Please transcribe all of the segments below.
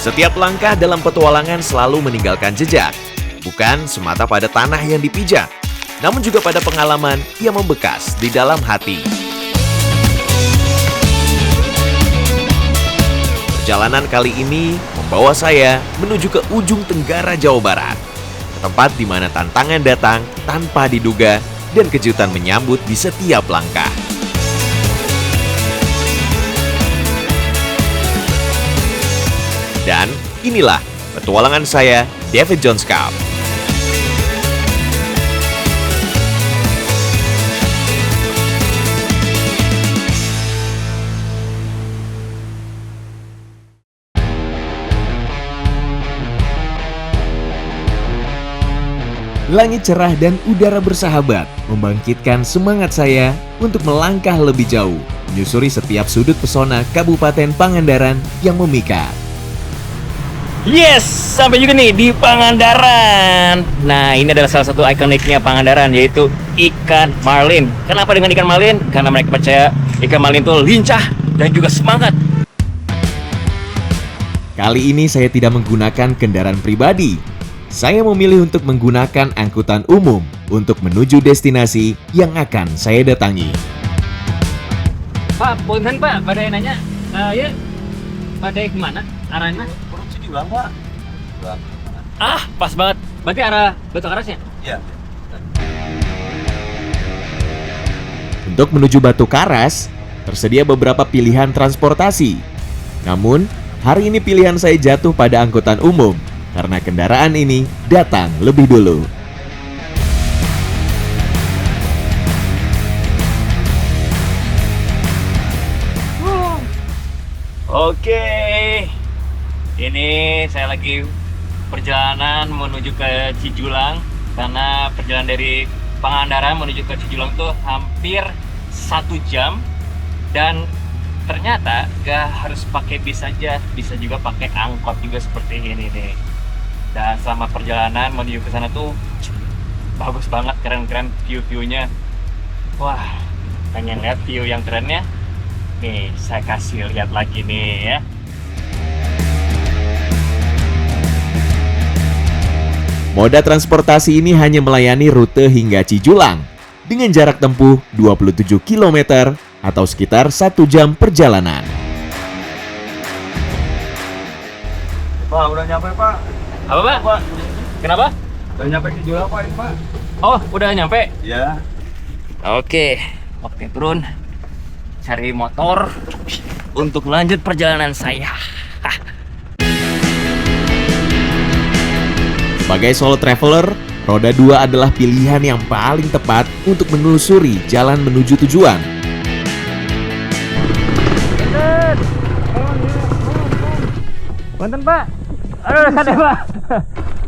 Setiap langkah dalam petualangan selalu meninggalkan jejak, bukan semata pada tanah yang dipijak, namun juga pada pengalaman yang membekas di dalam hati. Perjalanan kali ini membawa saya menuju ke ujung tenggara Jawa Barat, tempat di mana tantangan datang tanpa diduga dan kejutan menyambut di setiap langkah. Dan inilah petualangan saya, David John Scout. Langit cerah dan udara bersahabat membangkitkan semangat saya untuk melangkah lebih jauh, menyusuri setiap sudut pesona Kabupaten Pangandaran yang memikat. Yes, sampai juga nih di Pangandaran. Nah, ini adalah salah satu ikoniknya Pangandaran, yaitu ikan marlin. Kenapa dengan ikan marlin? Karena mereka percaya ikan marlin itu lincah dan juga semangat. Kali ini saya tidak menggunakan kendaraan pribadi. Saya memilih untuk menggunakan angkutan umum untuk menuju destinasi yang akan saya datangi. Pak, punten Pak, badai nanya. Ya, badai kemana? Arahnya? Julang, Pak. Ah, pas banget. Berarti arah Batu Karasnya? Iya. Untuk menuju Batu Karas, tersedia beberapa pilihan transportasi. Namun, hari ini pilihan saya jatuh pada angkutan umum karena kendaraan ini datang lebih dulu. Oke. Ini saya lagi perjalanan menuju ke Cijulang, karena perjalanan dari Pangandaran menuju ke Cijulang itu hampir 1 jam, dan ternyata gak harus pakai bis saja, bisa juga pakai angkot juga seperti ini nih. Dan selama perjalanan menuju ke sana tuh bagus banget, keren-keren view-viewnya. Wah, pengen lihat view yang kerennya? Nih, saya kasih lihat lagi nih ya. Moda transportasi ini hanya melayani rute hingga Cijulang dengan jarak tempuh 27 km atau sekitar 1 jam perjalanan. Pak, udah nyampe, Pak. Apa Pak? Pak, Kenapa? udah nyampe di Julang, Pak, ini, Pak. Oh, udah nyampe? Iya. Oke, turun. Cari motor untuk lanjut perjalanan saya. Sebagai solo traveler, roda 2 adalah pilihan yang paling tepat untuk menelusuri jalan menuju tujuan. Punten Pak. Aduh, sadar Pak.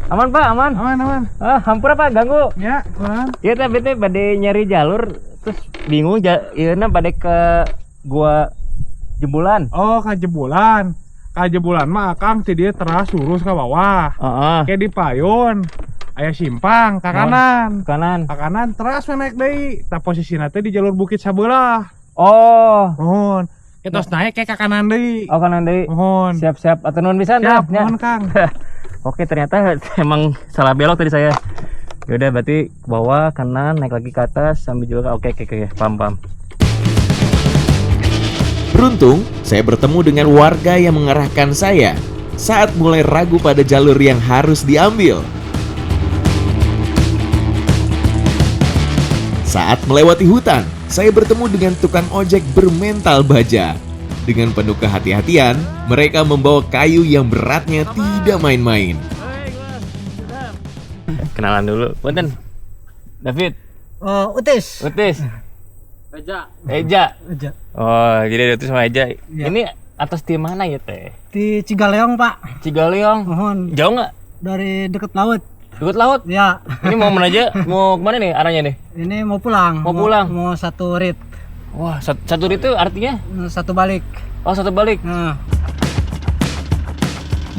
Aman Pak, aman. Aman. Hampura Pak, ganggu. Ya, aman. Iya teh bete pada nyari jalur terus bingung ieuna pada ke gua Jembulan. Oh, ka Jembulan. Ka Jembulan mah akang ti dieu teras lurus ke bawah. Heeh. Kayak di Payun. Aya simpang ka kanan. Kanan. Ka kanan teras we naik deui. Tah posisina teh di jalur bukit sabelah. Oh. Nuhun. Kita naik kayak ka kanan deui. Oh kanan deui. Nuhun. Siap-siap atuh nuhun pisan Siap, nya. nuhun Kang. Oke, ternyata emang salah belok tadi saya. Yaudah, berarti ke bawah, kanan, naik lagi ke atas, sambil juga. Oke, paham. Beruntung, saya bertemu dengan warga yang mengarahkan saya saat mulai ragu pada jalur yang harus diambil. Saat melewati hutan, saya bertemu dengan tukang ojek bermental baja. Dengan penuh kehati-hatian, mereka membawa kayu yang beratnya tidak main-main. Kenalan dulu, punten. David. Utis. Eja. Oh, jadi Utis sama Eja. Ya. Ini atas di mana ya teh? Di Cigaleong, Pak. Cigaleong. Mohon. Jauh nggak? Dari dekat laut. Dekat laut. Ya. Ini mau mana aja? Mau kemana nih arahnya nih? Ini mau pulang. Mau pulang? Mau satu rit. Wah, satu itu artinya? Satu balik. Oh, satu balik. Nah.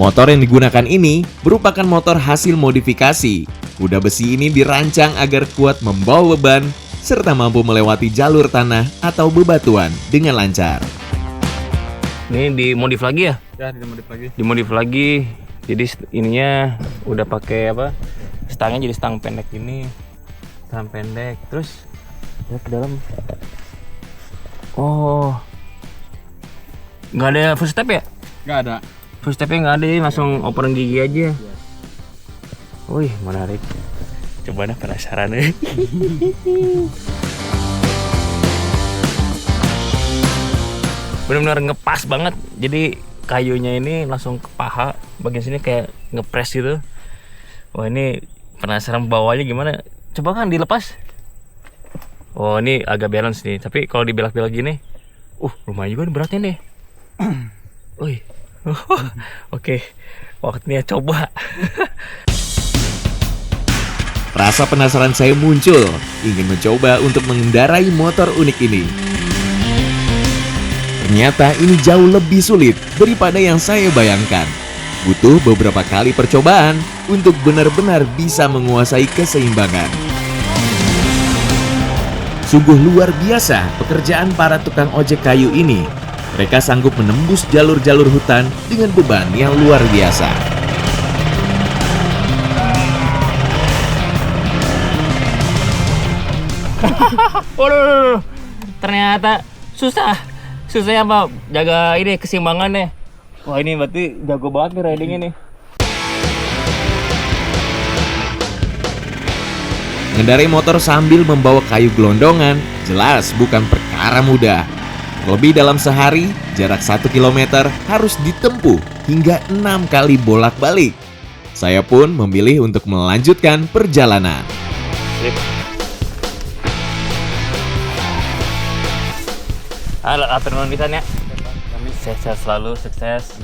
Motor yang digunakan ini merupakan motor hasil modifikasi. Kuda besi ini dirancang agar kuat membawa beban serta mampu melewati jalur tanah atau bebatuan dengan lancar. Ini dimodif lagi ya? Ya, dimodif lagi. Dimodif lagi. Jadi ininya udah pakai apa? Stangnya jadi stang pendek ini. Stang pendek. Terus ya ke dalam. Oh. Nggak ada first step ya? Nggak ada. First stepnya nggak ada, langsung operan gigi aja. Wih, menarik. Coba dah, penasaran nih. Benar-benar ngepas banget. Jadi kayunya ini langsung ke paha, bagian sini kayak ngepres gitu. Wah, ini penasaran bawahnya gimana. Coba kan dilepas. Oh, ini agak balance nih. Tapi kalau dibelak-belak gini, lumayan juga nih beratnya nih. Wih. Oke, waktunya coba. Rasa penasaran saya muncul, ingin mencoba untuk mengendarai motor unik ini. Ternyata ini jauh lebih sulit daripada yang saya bayangkan. Butuh beberapa kali percobaan untuk benar-benar bisa menguasai keseimbangan. Sungguh luar biasa pekerjaan para tukang ojek kayu ini. Mereka sanggup menembus jalur-jalur hutan dengan beban yang luar biasa. Waduh, ternyata susah apa jaga ini keseimbangannya. Wah, ini berarti jago banget nih ridingnya nih. Mengendarai motor sambil membawa kayu gelondongan jelas bukan perkara mudah. Lebih dalam sehari, jarak 1 km harus ditempuh hingga 6 kali bolak-balik. Saya pun memilih untuk melanjutkan perjalanan. Halo, atur nuhun pisan ya. Sehat selalu, sukses.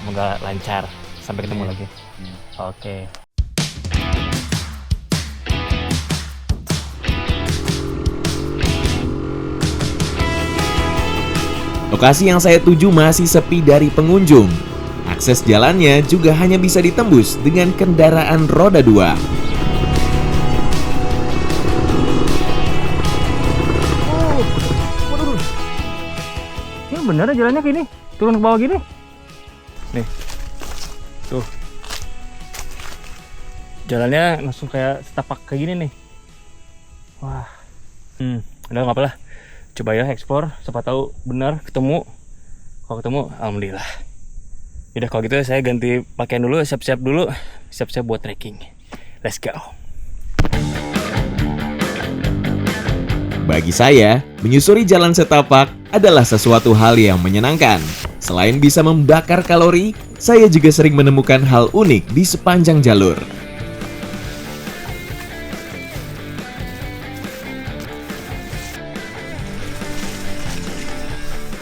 Semoga lancar. Sampai ketemu lagi. Oke. Lokasi yang saya tuju masih sepi dari pengunjung. Akses jalannya juga hanya bisa ditembus dengan kendaraan roda 2. Ini bener jalannya gini, turun ke bawah gini. Nih, tuh. Jalannya langsung kayak setapak kayak gini nih. Wah, udah nggak apa-apa lah. Coba ya explore, siapa tahu benar ketemu. Kalau ketemu, alhamdulillah. Yaudah kalau gitu saya ganti pakaian dulu, siap-siap dulu, siap-siap buat trekking. Let's go. Bagi saya, menyusuri jalan setapak adalah sesuatu hal yang menyenangkan. Selain bisa membakar kalori, saya juga sering menemukan hal unik di sepanjang jalur.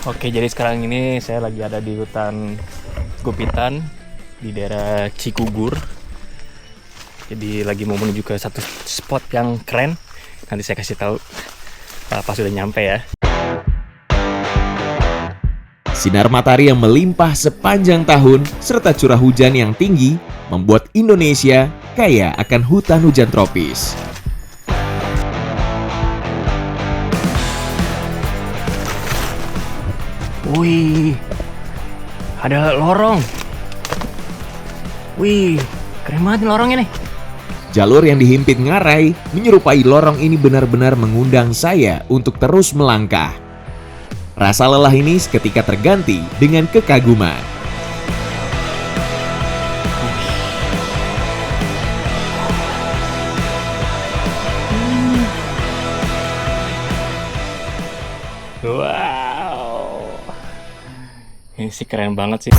Oke, jadi sekarang ini saya lagi ada di hutan Gupitan di daerah Cikugur. Jadi lagi mau menuju ke satu spot yang keren. Nanti saya kasih tahu pas sudah nyampe ya. Sinar matahari yang melimpah sepanjang tahun serta curah hujan yang tinggi membuat Indonesia kaya akan hutan hujan tropis. Wih, ada lorong. Wih, keren banget nih lorongnya nih. Jalur yang dihimpit ngarai menyerupai lorong ini benar-benar mengundang saya untuk terus melangkah. Rasa lelah ini seketika terganti dengan kekaguman. Wow, ini sih keren banget sih.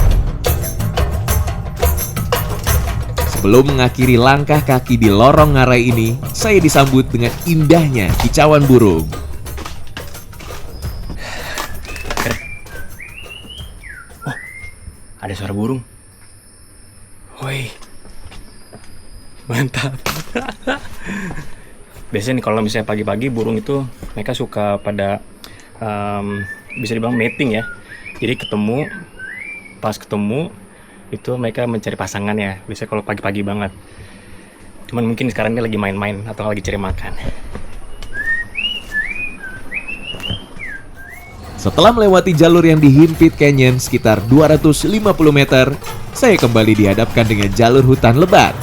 Sebelum mengakhiri langkah kaki di lorong ngarai ini, saya disambut dengan indahnya kicauan burung. Oh, ada suara burung. Woi, mantap. Biasanya nih kalau misalnya pagi-pagi burung itu mereka suka pada bisa dibilang mating ya. Jadi pas ketemu itu mereka mencari pasangan ya. Biasanya kalau pagi-pagi banget. Cuman mungkin sekarang ini lagi main-main atau lagi cari makan. Setelah melewati jalur yang dihimpit canyon sekitar 250 meter, saya kembali dihadapkan dengan jalur hutan lebat.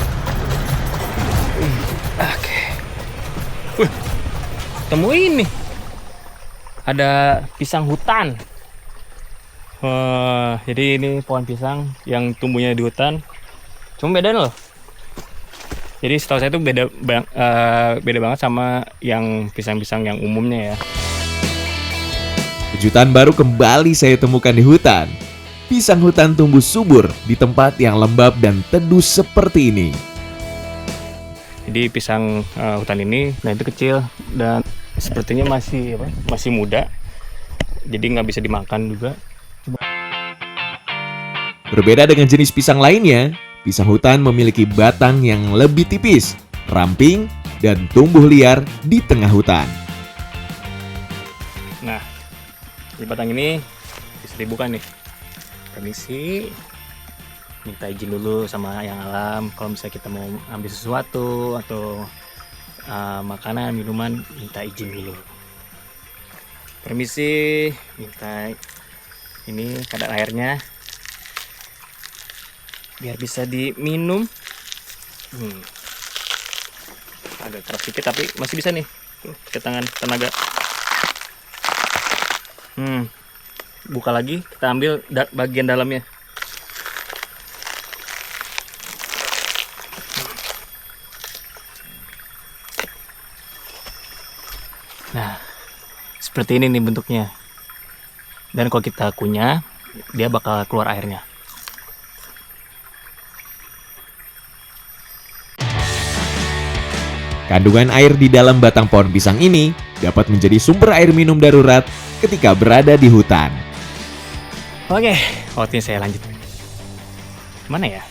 Oke. Temuin nih. Ada pisang hutan. Jadi ini pohon pisang yang tumbuhnya di hutan. Cuma beda loh. Jadi setahu saya itu beda banget sama yang pisang-pisang yang umumnya ya. Kejutan baru kembali saya temukan di hutan. Pisang hutan tumbuh subur di tempat yang lembab dan teduh seperti ini. Jadi pisang hutan ini, nah itu kecil dan sepertinya masih muda. Jadi nggak bisa dimakan juga. Berbeda dengan jenis pisang lainnya, pisang hutan memiliki batang yang lebih tipis, ramping, dan tumbuh liar di tengah hutan. Nah, di batang ini bisa dibuka nih. Permisi, minta izin dulu sama yang alam. Kalau misalnya kita mau ambil sesuatu atau makanan, minuman, minta izin dulu. Permisi, minta ini kadar airnya biar bisa diminum. Agak keras sedikit tapi masih bisa nih. Ke tangan tenaga. Buka lagi, kita ambil bagian dalamnya. Nah, seperti ini nih bentuknya. Dan kalau kita kunyah, dia bakal keluar airnya. Kandungan air di dalam batang pohon pisang ini dapat menjadi sumber air minum darurat ketika berada di hutan. Oke, waktunya saya lanjut. Mana ya?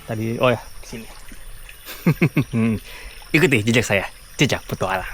Tadi, oh ya, ke sini. Ikuti jejak saya, jejak petualang.